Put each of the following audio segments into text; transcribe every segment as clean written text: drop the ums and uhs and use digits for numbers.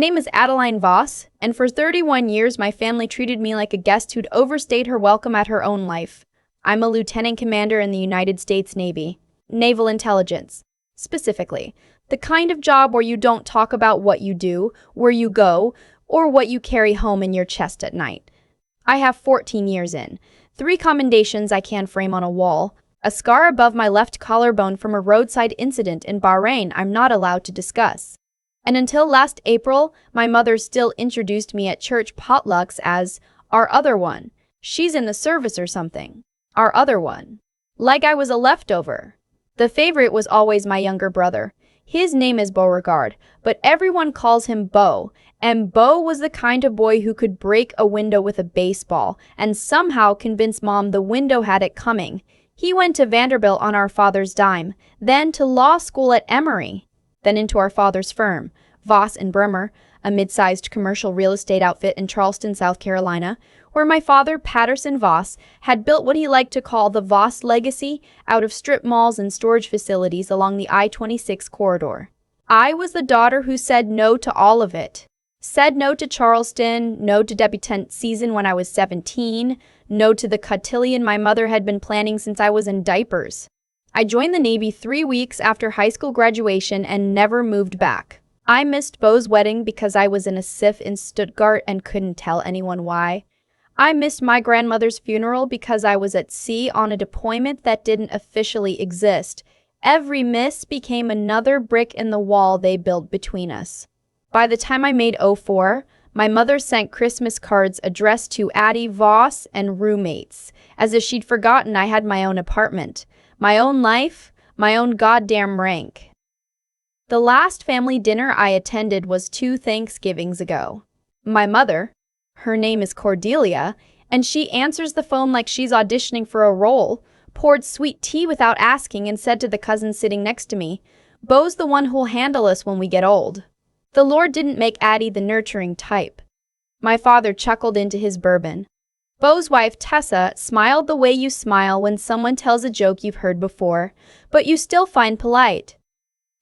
My name is Adeline Voss, and for 31 years my family treated me like a guest who'd overstayed her welcome at her own life. I'm a lieutenant commander in the United States Navy. Naval intelligence. Specifically, the kind of job where you don't talk about what you do, where you go, or what you carry home in your chest at night. I have 14 years in, 3 commendations I can frame on a wall, a scar above my left collarbone from a roadside incident in Bahrain I'm not allowed to discuss. And until last April, my mother still introduced me at church potlucks as our other one. She's in the service or something. Our other one. Like I was a leftover. The favorite was always my younger brother. His name is Beauregard, but everyone calls him Beau, and Beau was the kind of boy who could break a window with a baseball and somehow convince Mom the window had it coming. He went to Vanderbilt on our father's dime, then to law school at Emory, then into our father's firm, Voss and Bremer, a mid-sized commercial real estate outfit in Charleston, South Carolina, where my father, Patterson Voss, had built what he liked to call the Voss legacy out of strip malls and storage facilities along the I-26 corridor. I was the daughter who said no to all of it. Said no to Charleston, no to debutante season when I was 17, no to the cotillion my mother had been planning since I was in diapers. I joined the Navy 3 weeks after high school graduation and never moved back. I missed Beau's wedding because I was in a SIF in Stuttgart and couldn't tell anyone why. I missed my grandmother's funeral because I was at sea on a deployment that didn't officially exist. Every miss became another brick in the wall they built between us. By the time I made 04, my mother sent Christmas cards addressed to Addie Voss and roommates, as if she'd forgotten I had my own apartment, my own life, my own goddamn rank. The last family dinner I attended was 2 Thanksgivings ago. My mother, her name is Cordelia, and she answers the phone like she's auditioning for a role, poured sweet tea without asking and said to the cousin sitting next to me, "Beau's the one who'll handle us when we get old." The Lord didn't make Addie the nurturing type. My father chuckled into his bourbon. Beau's wife, Tessa, smiled the way you smile when someone tells a joke you've heard before, but you still find polite.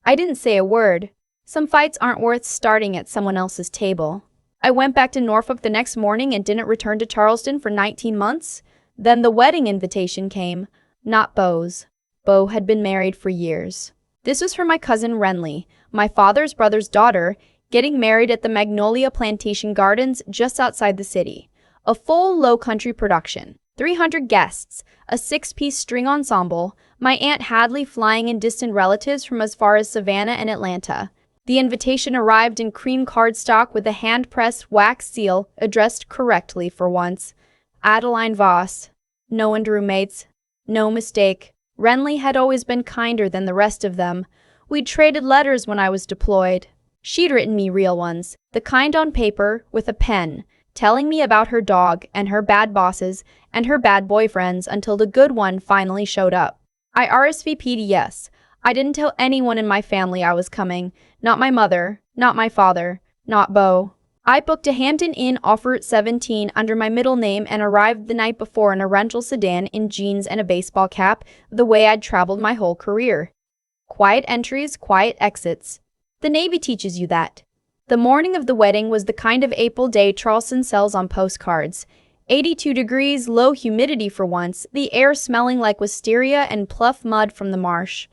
I didn't say a word. Some fights aren't worth starting at someone else's table. I went back to Norfolk the next morning and didn't return to Charleston for 19 months. Then the wedding invitation came, not Beau's. Beau had been married for years. This was for my cousin Renly, my father's brother's daughter, getting married at the Magnolia Plantation Gardens just outside the city. A full Lowcountry production, 300 guests, a 6-piece string ensemble, my Aunt Hadley flying in distant relatives from as far as Savannah and Atlanta. The invitation arrived in cream cardstock with a hand-pressed wax seal addressed correctly for once. Adeline Voss. No one roommates. No mistake. Renly had always been kinder than the rest of them. We'd traded letters when I was deployed. She'd written me real ones, the kind on paper, with a pen, telling me about her dog and her bad bosses and her bad boyfriends until the good one finally showed up. I RSVP'd yes. I didn't tell anyone in my family I was coming. Not my mother, not my father, not Beau. I booked a Hampton Inn off Route 17 under my middle name and arrived the night before in a rental sedan in jeans and a baseball cap, the way I'd traveled my whole career. Quiet entries, quiet exits. The Navy teaches you that. The morning of the wedding was the kind of April day Charleston sells on postcards. 82 degrees, low humidity for once, the air smelling like wisteria and pluff mud from the marsh.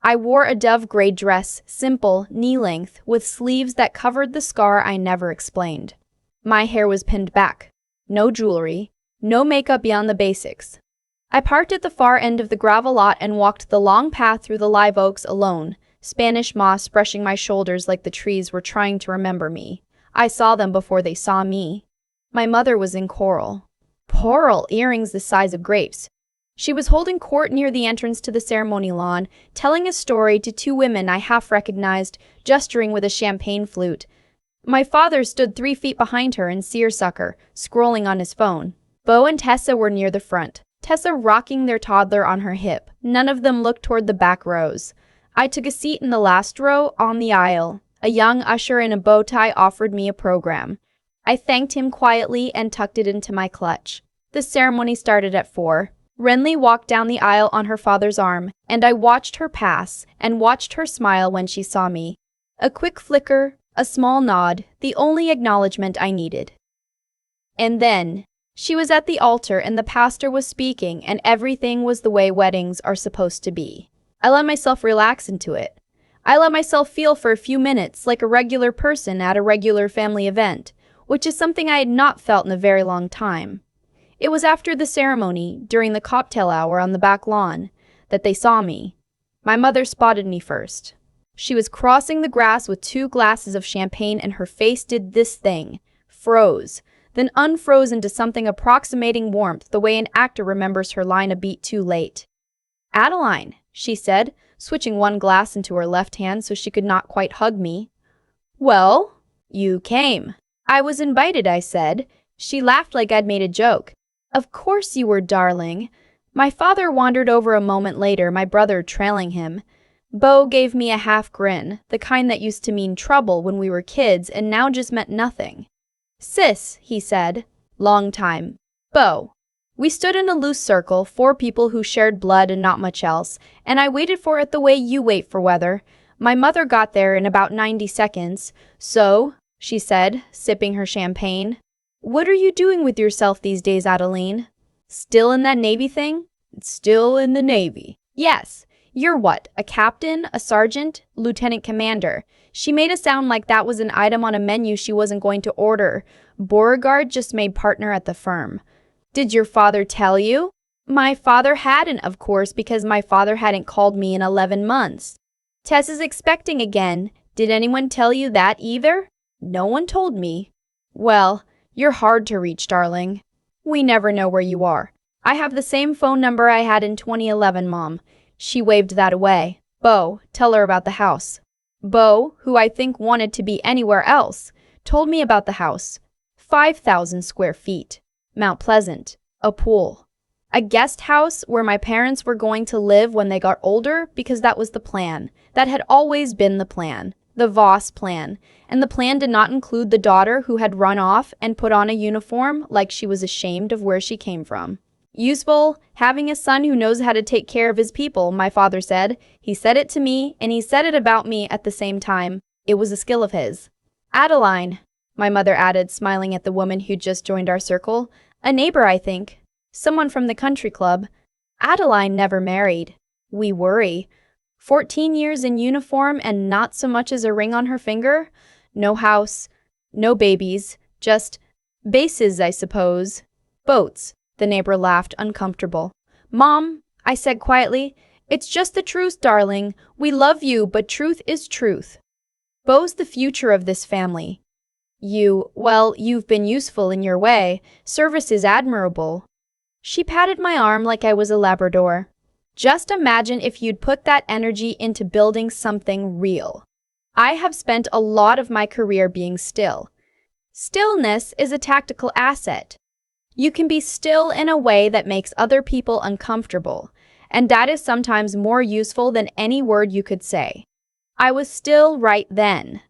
I wore a dove gray dress, simple, knee-length, with sleeves that covered the scar I never explained. My hair was pinned back. No jewelry. No makeup beyond the basics. I parked at the far end of the gravel lot and walked the long path through the live oaks alone, Spanish moss brushing my shoulders like the trees were trying to remember me. I saw them before they saw me. My mother was in coral. Coral earrings the size of grapes. She was holding court near the entrance to the ceremony lawn, telling a story to 2 women I half recognized, gesturing with a champagne flute. My father stood 3 feet behind her in seersucker, scrolling on his phone. Beau and Tessa were near the front, Tessa rocking their toddler on her hip. None of them looked toward the back rows. I took a seat in the last row, on the aisle. A young usher in a bow tie offered me a program. I thanked him quietly and tucked it into my clutch. The ceremony started at 4. Renly walked down the aisle on her father's arm, and I watched her pass and watched her smile when she saw me. A quick flicker, A small nod, the only acknowledgement I needed. And then, she was at the altar and the pastor was speaking and everything was the way weddings are supposed to be. I let myself relax into it. I let myself feel for a few minutes like a regular person at a regular family event, which is something I had not felt in a very long time. It was after the ceremony, during the cocktail hour on the back lawn, that they saw me. My mother spotted me first. She was crossing the grass with 2 glasses of champagne and her face did this thing, froze, then unfroze into something approximating warmth the way an actor remembers her line a beat too late. "Adeline," she said, switching one glass into her left hand so she could not quite hug me. "Well, you came." "I was invited," I said. She laughed like I'd made a joke. "Of course you were, darling." My father wandered over a moment later, my brother trailing him. Beau gave me a half grin, the kind that used to mean trouble when we were kids and now just meant nothing. "Sis," he said. "Long time." "Beau." We stood in a loose circle, 4 people who shared blood and not much else, and I waited for it the way you wait for weather. My mother got there in about 90 seconds. "So," she said, sipping her champagne, "what are you doing with yourself these days, Adeline?" "Still in that Navy thing?" "Still in the Navy." "Yes. You're what, a captain, a sergeant, lieutenant commander?" She made it sound like that was an item on a menu she wasn't going to order. Beauregard just made partner at the firm. "Did your father tell you?" "My father hadn't, of course, because my father hadn't called me in 11 months. "Tess is expecting again. Did anyone tell you that either?" "No one told me." "Well, you're hard to reach, darling. We never know where you are. I have the same phone number I had in 2011, Mom." She waved that away. "Beau, tell her about the house." Beau, who I think wanted to be anywhere else, told me about the house. 5,000 square feet. Mount Pleasant. A pool. A guest house where my parents were going to live when they got older because that was the plan. That had always been the plan. The Voss plan. And the plan did not include the daughter who had run off and put on a uniform like she was ashamed of where she came from. "Useful, having a son who knows how to take care of his people," my father said. He said it to me, and he said it about me at the same time. It was a skill of his. "Adeline," my mother added, smiling at the woman who'd just joined our circle. "A neighbor, I think. Someone from the country club." Adeline never married. We worry. 14 years in uniform and not so much as a ring on her finger? No house, no babies, just bases, I suppose. "Boats." The neighbor laughed, uncomfortable. "Mom," I said quietly, "it's just the truth, darling. We love you, but truth is truth. Beau's the future of this family. You've been useful in your way. Service is admirable." She patted my arm like I was a Labrador. "Just imagine if you'd put that energy into building something real. I have spent a lot of my career being still. Stillness is a tactical asset. You can be still in a way that makes other people uncomfortable, and that is sometimes more useful than any word you could say. I was still right then.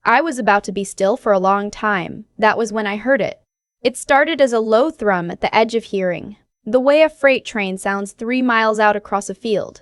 I was about to be still for a long time. That was when I heard it. It started as a low thrum at the edge of hearing, the way a freight train sounds 3 miles out across a field.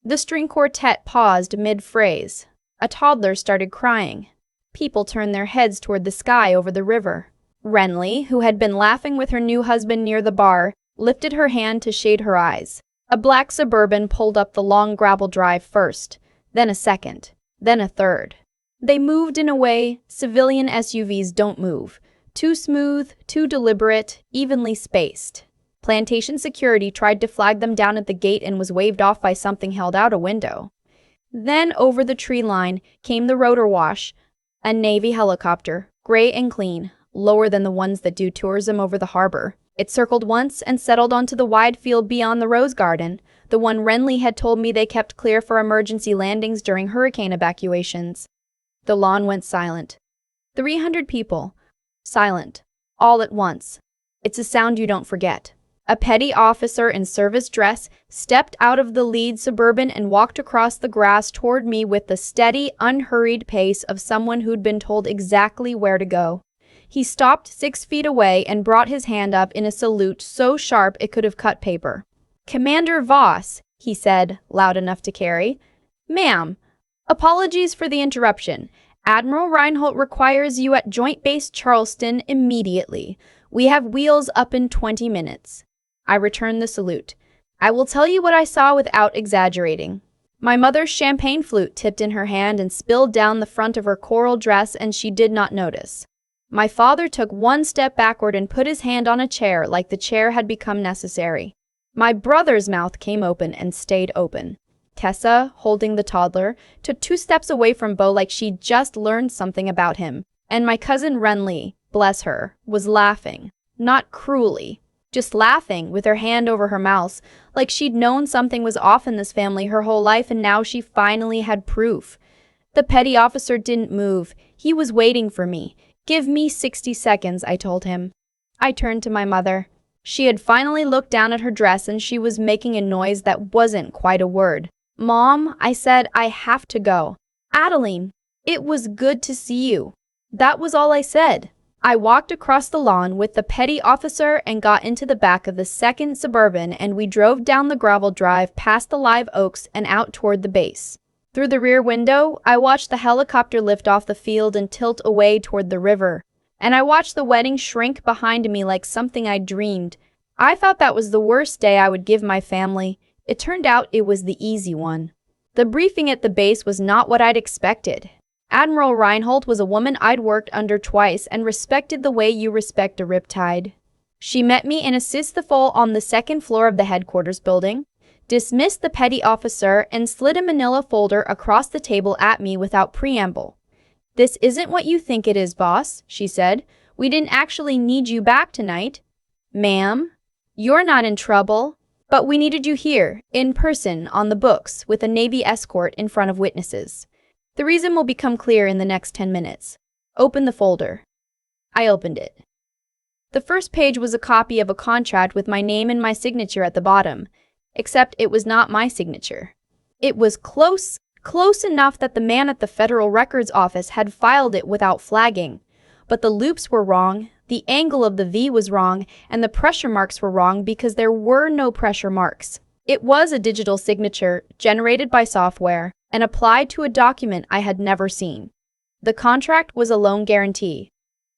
The string quartet paused mid-phrase. A toddler started crying. People turned their heads toward the sky over the river. Renly, who had been laughing with her new husband near the bar, lifted her hand to shade her eyes. A black Suburban pulled up the long gravel drive first, then a second, then a third. They moved in a way civilian SUVs don't move. Too smooth, too deliberate, evenly spaced. Plantation security tried to flag them down at the gate and was waved off by something held out a window. Then over the tree line came the rotor wash, a Navy helicopter, gray and clean, lower than the ones that do tourism over the harbor. It circled once and settled onto the wide field beyond the Rose Garden, the one Renly had told me they kept clear for emergency landings during hurricane evacuations. The lawn went silent. 300 people. Silent. All at once. It's a sound you don't forget. A petty officer in service dress stepped out of the lead Suburban and walked across the grass toward me with the steady, unhurried pace of someone who'd been told exactly where to go. He stopped 6 feet away and brought his hand up in a salute so sharp it could have cut paper. "Commander Voss," he said, loud enough to carry. "Ma'am, apologies for the interruption. Admiral Reinhold requires you at Joint Base Charleston immediately. We have wheels up in 20 minutes. I returned the salute. I will tell you what I saw without exaggerating. My mother's champagne flute tipped in her hand and spilled down the front of her coral dress, and she did not notice. My father took one step backward and put his hand on a chair like the chair had become necessary. My brother's mouth came open and stayed open. Tessa, holding the toddler, took 2 steps away from Bo like she'd just learned something about him. And my cousin Renly, bless her, was laughing. Not cruelly. Just laughing, with her hand over her mouth, like she'd known something was off in this family her whole life, and now she finally had proof. The petty officer didn't move. He was waiting for me. "Give me 60 seconds, I told him. I turned to my mother. She had finally looked down at her dress, and she was making a noise that wasn't quite a word. "Mom," I said, "I have to go." "Adeline, it was good to see you." That was all I said. I walked across the lawn with the petty officer and got into the back of the second Suburban, and we drove down the gravel drive past the live oaks and out toward the base. Through the rear window, I watched the helicopter lift off the field and tilt away toward the river. And I watched the wedding shrink behind me like something I'd dreamed. I thought that was the worst day I would give my family. It turned out it was the easy one. The briefing at the base was not what I'd expected. Admiral Reinhold was a woman I'd worked under twice and respected the way you respect a riptide. She met me in a sisthefol on the second floor of the headquarters building, dismissed the petty officer, and slid a manila folder across the table at me without preamble. "This isn't what you think it is, boss," she said. "We didn't actually need you back tonight. Ma'am, you're not in trouble. But we needed you here, in person, on the books, with a Navy escort in front of witnesses. The reason will become clear in the next 10 minutes. Open the folder." I opened it. The first page was a copy of a contract with my name and my signature at the bottom, except it was not my signature. It was close enough that the man at the Federal Records Office had filed it without flagging. But the loops were wrong, the angle of the V was wrong, and the pressure marks were wrong because there were no pressure marks. It was a digital signature, generated by software, and applied to a document I had never seen. The contract was a loan guarantee.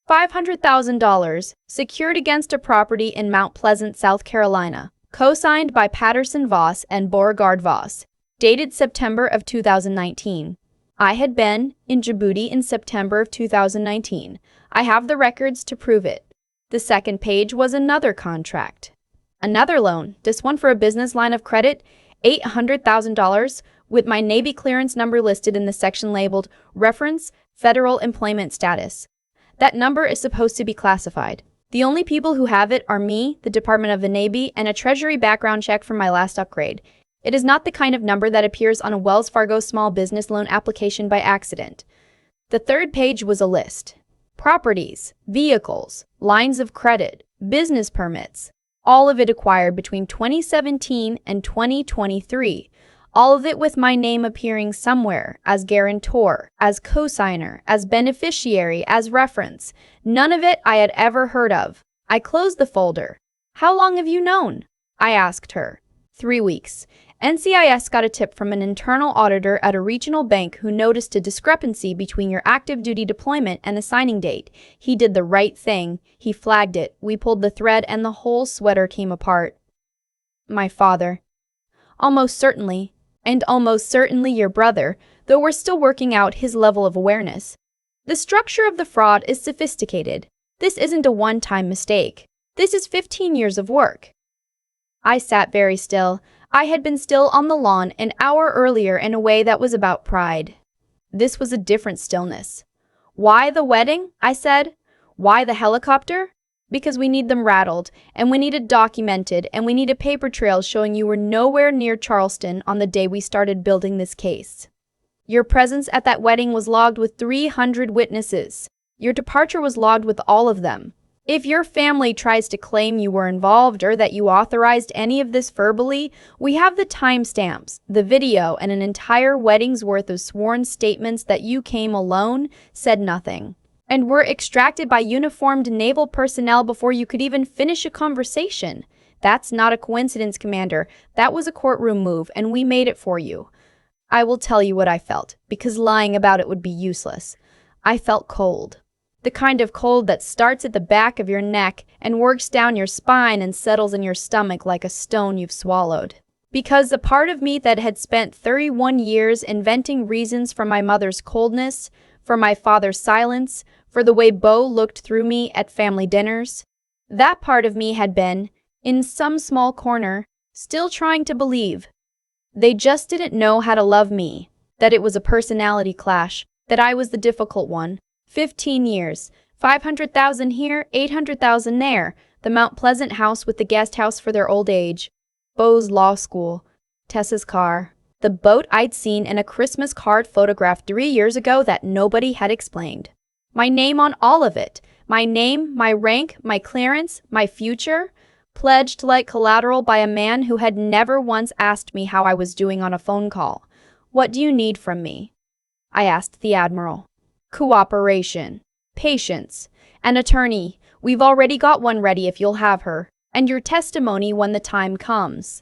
$500,000, secured against a property in Mount Pleasant, South Carolina, co-signed by Patterson Voss and Beauregard Voss, dated September of 2019. I had been in Djibouti in September of 2019. I have the records to prove it. The second page was another contract. Another loan, this one for a business line of credit, $800,000, with my Navy clearance number listed in the section labeled Reference Federal Employment Status. That number is supposed to be classified. The only people who have it are me, the Department of the Navy, and a Treasury background check from my last upgrade. It is not the kind of number that appears on a Wells Fargo small business loan application by accident. The third page was a list. Properties, vehicles, lines of credit, business permits, all of it acquired between 2017 and 2023, all of it with my name appearing somewhere, as guarantor, as cosigner, as beneficiary, as reference. None of it I had ever heard of. I closed the folder. "How long have you known?" I asked her. 3 weeks. NCIS got a tip from an internal auditor at a regional bank who noticed a discrepancy between your active duty deployment and the signing date. He did the right thing. He flagged it. We pulled the thread and the whole sweater came apart. My father. "Almost certainly. And almost certainly your brother, though we're still working out his level of awareness. The structure of the fraud is sophisticated. This isn't a one-time mistake. This is 15 years of work." I sat very still. I had been still on the lawn an hour earlier in a way that was about pride. This was a different stillness. "Why the wedding?" I said. "Why the helicopter?" "Because we need them rattled, and we need it documented, and we need a paper trail showing you were nowhere near Charleston on the day we started building this case. Your presence at that wedding was logged with 300 witnesses. Your departure was logged with all of them. If your family tries to claim you were involved or that you authorized any of this verbally, we have the timestamps, the video, and an entire wedding's worth of sworn statements that you came alone, said nothing, and were extracted by uniformed naval personnel before you could even finish a conversation. That's not a coincidence, Commander. That was a courtroom move, and we made it for you. I will tell you what I felt, because lying about it would be useless. I felt cold. The kind of cold that starts at the back of your neck and works down your spine and settles in your stomach like a stone you've swallowed. Because the part of me that had spent 31 years inventing reasons for my mother's coldness, for my father's silence, for the way Beau looked through me at family dinners, that part of me had been, in some small corner, still trying to believe. They just didn't know how to love me, that it was a personality clash, that I was the difficult one. 15 years, 500,000 here, 800,000 there, the Mount Pleasant house with the guest house for their old age, Beau's law school, Tessa's car, the boat I'd seen in a Christmas card photograph 3 years ago that nobody had explained. My name on all of it, my name, my rank, my clearance, my future, pledged like collateral by a man who had never once asked me how I was doing on a phone call. What do you need from me? I asked the Admiral. Cooperation, patience, an attorney. We've already got one ready if you'll have her, and your testimony when the time comes.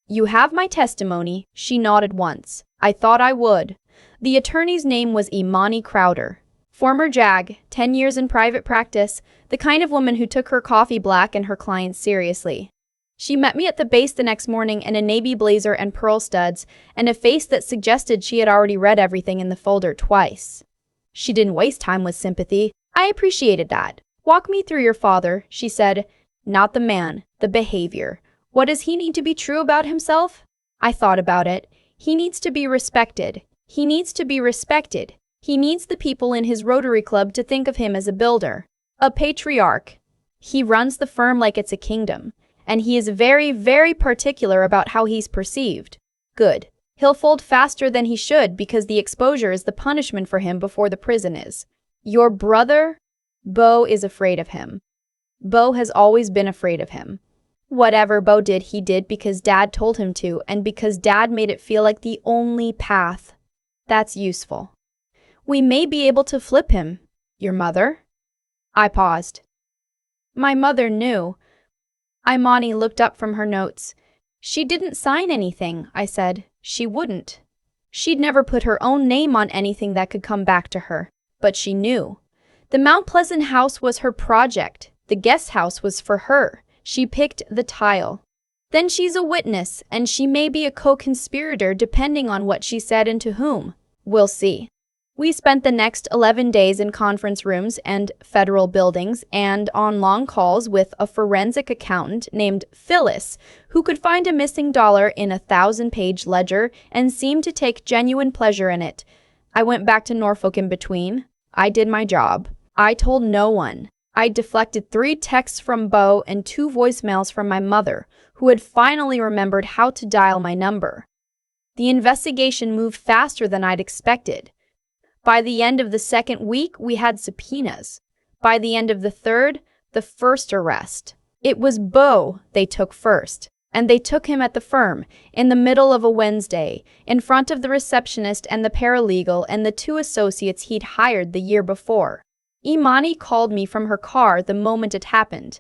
You have my testimony, she nodded once. I thought I would. The attorney's name was Imani Crowder. Former JAG, 10 years in private practice, the kind of woman who took her coffee black and her clients seriously. She met me at the base the next morning in a navy blazer and pearl studs, and a face that suggested she had already read everything in the folder twice. She didn't waste time with sympathy. I appreciated that. Walk me through your father, she said. Not the man, the behavior. What does he need to be true about himself? I thought about it. He needs to be respected. He needs to be respected. He needs the people in his Rotary Club to think of him as a builder, a patriarch. He runs the firm like it's a kingdom, and he is very, very particular about how he's perceived. Good. He'll fold faster than he should because the exposure is the punishment for him before the prison is. Your brother? Beau is afraid of him. Beau has always been afraid of him. Whatever Beau did, he did because Dad told him to, and because Dad made it feel like the only path. That's useful. We may be able to flip him. Your mother? I paused. My mother knew. Imani looked up from her notes. She didn't sign anything, I said. She wouldn't. She'd never put her own name on anything that could come back to her. But she knew. The Mount Pleasant house was her project. The guest house was for her. She picked the tile. Then she's a witness, and she may be a co-conspirator depending on what she said and to whom. We'll see. We spent the next 11 days in conference rooms and federal buildings and on long calls with a forensic accountant named Phyllis, who could find a missing dollar in a 1,000-page ledger and seemed to take genuine pleasure in it. I went back to Norfolk in between. I did my job. I told no one. I deflected 3 texts from Beau and 2 voicemails from my mother, who had finally remembered how to dial my number. The investigation moved faster than I'd expected. By the end of the 2nd week, we had subpoenas. By the end of the 3rd, the first arrest. It was Beau they took first, and they took him at the firm, in the middle of a Wednesday, in front of the receptionist and the paralegal and the 2 associates he'd hired the year before. Imani called me from her car the moment it happened.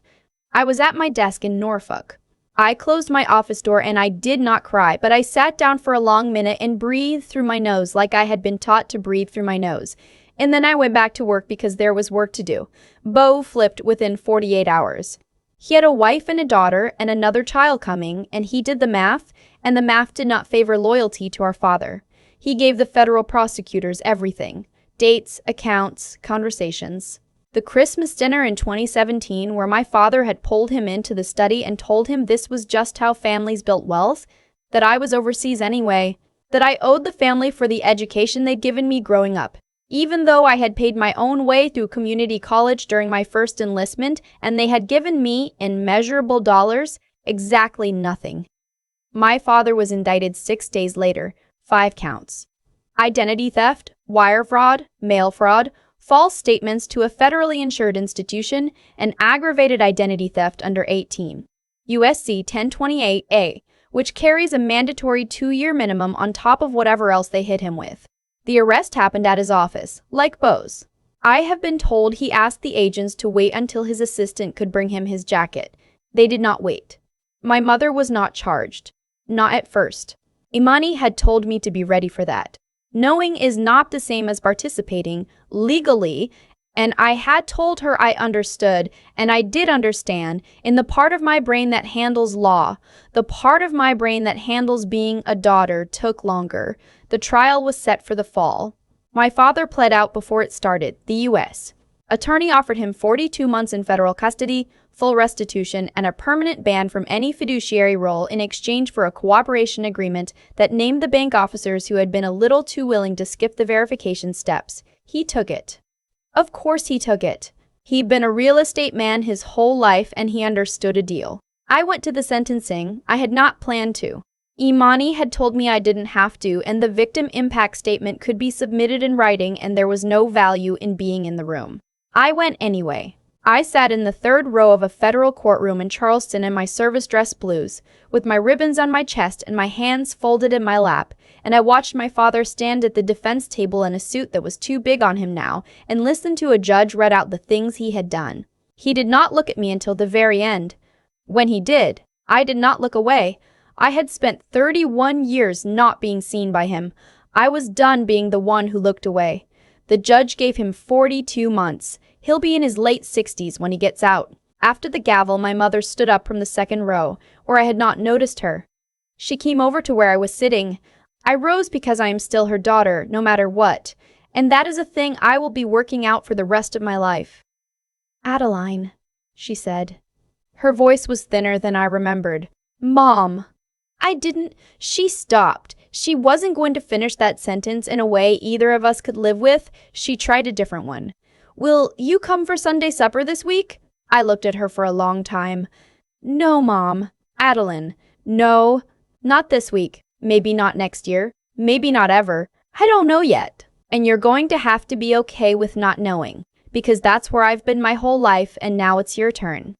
I was at my desk in Norfolk. I closed my office door and I did not cry, but I sat down for a long minute and breathed through my nose like I had been taught to breathe through my nose. And then I went back to work because there was work to do. Beau flipped within 48 hours. He had a wife and a daughter and another child coming, and he did the math, and the math did not favor loyalty to our father. He gave the federal prosecutors everything. Dates, accounts, conversations. The Christmas dinner in 2017 where my father had pulled him into the study and told him this was just how families built wealth, that I was overseas anyway, that I owed the family for the education they'd given me growing up, even though I had paid my own way through community college during my first enlistment and they had given me, in measurable dollars, exactly nothing. My father was indicted 6 days later, 5 counts. Identity theft, wire fraud, mail fraud, false statements to a federally insured institution, and aggravated identity theft under 18. USC 1028A, which carries a mandatory 2-year minimum on top of whatever else they hit him with. The arrest happened at his office, like Beau's. I have been told he asked the agents to wait until his assistant could bring him his jacket. They did not wait. My mother was not charged. Not at first. Imani had told me to be ready for that. Knowing is not the same as participating legally, and I had told her I understood, and I did understand, in the part of my brain that handles law. The part of my brain that handles being a daughter took longer. The trial was set for the fall. My father pled out before it started. The U.S. attorney offered him 42 months in federal custody, full restitution, and a permanent ban from any fiduciary role in exchange for a cooperation agreement that named the bank officers who had been a little too willing to skip the verification steps. He took it. Of course he took it. He'd been a real estate man his whole life and he understood a deal. I went to the sentencing. I had not planned to. Imani had told me I didn't have to, and the victim impact statement could be submitted in writing and there was no value in being in the room. I went anyway. I sat in the third row of a federal courtroom in Charleston in my service dress blues, with my ribbons on my chest and my hands folded in my lap, and I watched my father stand at the defense table in a suit that was too big on him now and listened to a judge read out the things he had done. He did not look at me until the very end. When he did, I did not look away. I had spent 31 years not being seen by him. I was done being the one who looked away. The judge gave him 42 months. He'll be in his late 60s when he gets out. After the gavel, my mother stood up from the second row, where I had not noticed her. She came over to where I was sitting. I rose because I am still her daughter, no matter what, and that is a thing I will be working out for the rest of my life. Adeline, she said. Her voice was thinner than I remembered. Mom. She stopped. She wasn't going to finish that sentence in a way either of us could live with. She tried a different one. Will you come for Sunday supper this week? I looked at her for a long time. No, Mom. Adeline. No, not this week. Maybe not next year. Maybe not ever. I don't know yet. And you're going to have to be okay with not knowing, because that's where I've been my whole life and now it's your turn.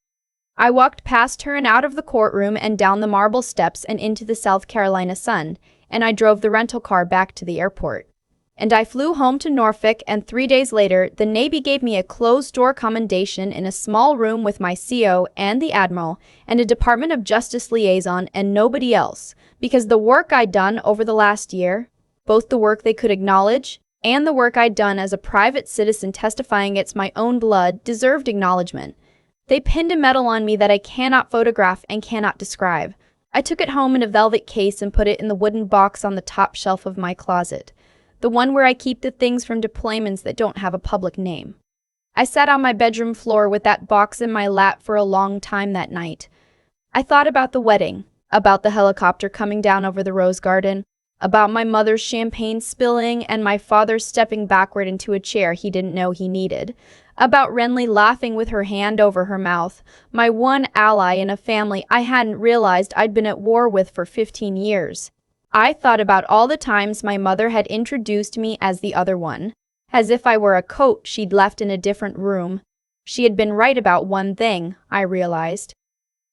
I walked past her and out of the courtroom and down the marble steps and into the South Carolina sun, and I drove the rental car back to the airport. And I flew home to Norfolk, and 3 days later, the Navy gave me a closed-door commendation in a small room with my CO and the Admiral and a Department of Justice liaison and nobody else, because the work I'd done over the last year, both the work they could acknowledge and the work I'd done as a private citizen testifying against my own blood, deserved acknowledgement. They pinned a medal on me that I cannot photograph and cannot describe. I took it home in a velvet case and put it in the wooden box on the top shelf of my closet, the one where I keep the things from deployments that don't have a public name. I sat on my bedroom floor with that box in my lap for a long time that night. I thought about the wedding, about the helicopter coming down over the rose garden, about my mother's champagne spilling and my father stepping backward into a chair he didn't know he needed, about Renly laughing with her hand over her mouth, my one ally in a family I hadn't realized I'd been at war with for 15 years. I thought about all the times my mother had introduced me as the other one, as if I were a coat she'd left in a different room. She had been right about one thing, I realized.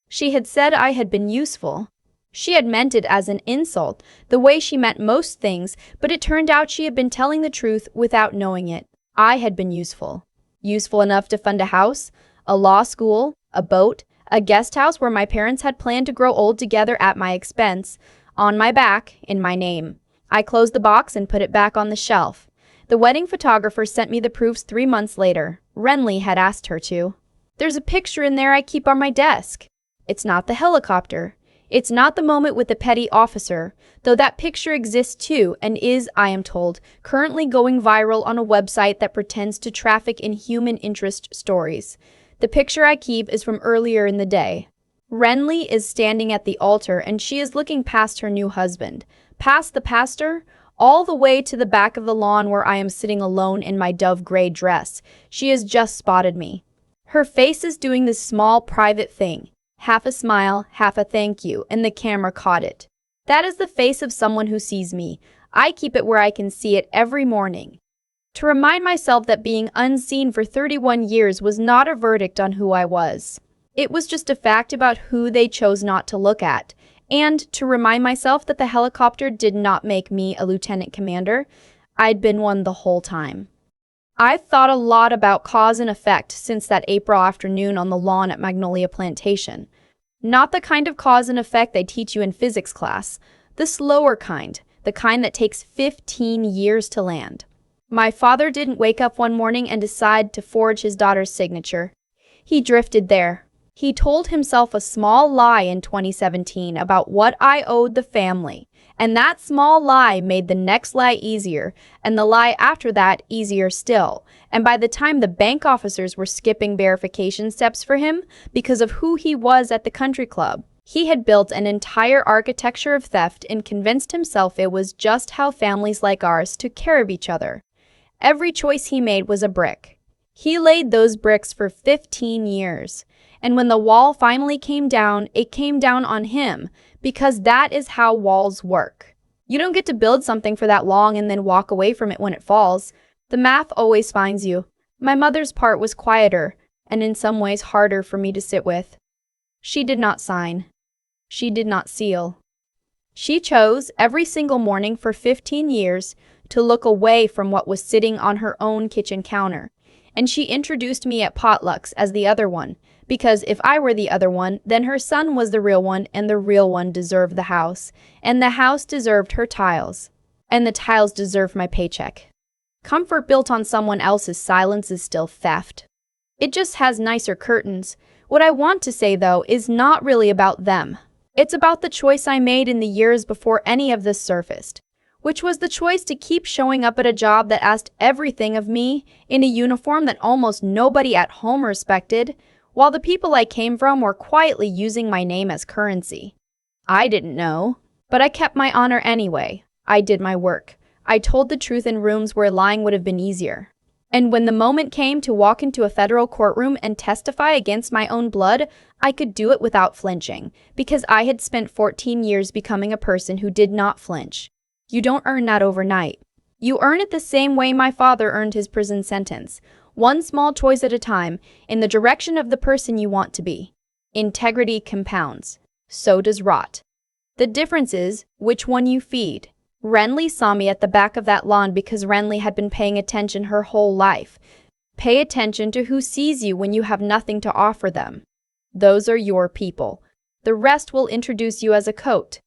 She had said I had been useful. She had meant it as an insult, the way she meant most things, but it turned out she had been telling the truth without knowing it. I had been useful. Useful enough to fund a house, a law school, a boat, a guest house where my parents had planned to grow old together at my expense, on my back, in my name. I closed the box and put it back on the shelf. The wedding photographer sent me the proofs 3 months later. Renly had asked her to. There's a picture in there I keep on my desk. It's not the helicopter. It's not the moment with the petty officer, though that picture exists too and is, I am told, currently going viral on a website that pretends to traffic in human interest stories. The picture I keep is from earlier in the day. Renly is standing at the altar and she is looking past her new husband, past the pastor, all the way to the back of the lawn where I am sitting alone in my dove gray dress. She has just spotted me. Her face is doing this small private thing. Half a smile, half a thank you, and the camera caught it. That is the face of someone who sees me. I keep it where I can see it every morning. To remind myself that being unseen for 31 years was not a verdict on who I was. It was just a fact about who they chose not to look at. And to remind myself that the helicopter did not make me a lieutenant commander. I'd been one the whole time. I've thought a lot about cause and effect since that April afternoon on the lawn at Magnolia Plantation. Not the kind of cause and effect they teach you in physics class, the slower kind, the kind that takes 15 years to land. My father didn't wake up one morning and decide to forge his daughter's signature. He drifted there. He told himself a small lie in 2017 about what I owed the family, and that small lie made the next lie easier, and the lie after that easier still. And by the time the bank officers were skipping verification steps for him because of who he was at the country club, he had built an entire architecture of theft and convinced himself it was just how families like ours took care of each other. Every choice he made was a brick. He laid those bricks for 15 years. And when the wall finally came down, it came down on him, because that is how walls work. You don't get to build something for that long and then walk away from it when it falls. The math always finds you. My mother's part was quieter, and in some ways harder for me to sit with. She did not sign. She did not seal. She chose, every single morning for 15 years, to look away from what was sitting on her own kitchen counter. And she introduced me at potlucks as the other one, because if I were the other one, then her son was the real one, and the real one deserved the house, and the house deserved her tiles, and the tiles deserved my paycheck. Comfort built on someone else's silence is still theft. It just has nicer curtains. What I want to say, though, is not really about them. It's about the choice I made in the years before any of this surfaced, which was the choice to keep showing up at a job that asked everything of me in a uniform that almost nobody at home respected, while the people I came from were quietly using my name as currency. I didn't know, but I kept my honor anyway. I did my work. I told the truth in rooms where lying would have been easier. And when the moment came to walk into a federal courtroom and testify against my own blood, I could do it without flinching, because I had spent 14 years becoming a person who did not flinch. You don't earn that overnight. You earn it the same way my father earned his prison sentence, one small choice at a time, in the direction of the person you want to be. Integrity compounds. So does rot. The difference is which one you feed. Renly saw me at the back of that lawn because Renly had been paying attention her whole life. Pay attention to who sees you when you have nothing to offer them. Those are your people. The rest will introduce you as a coat.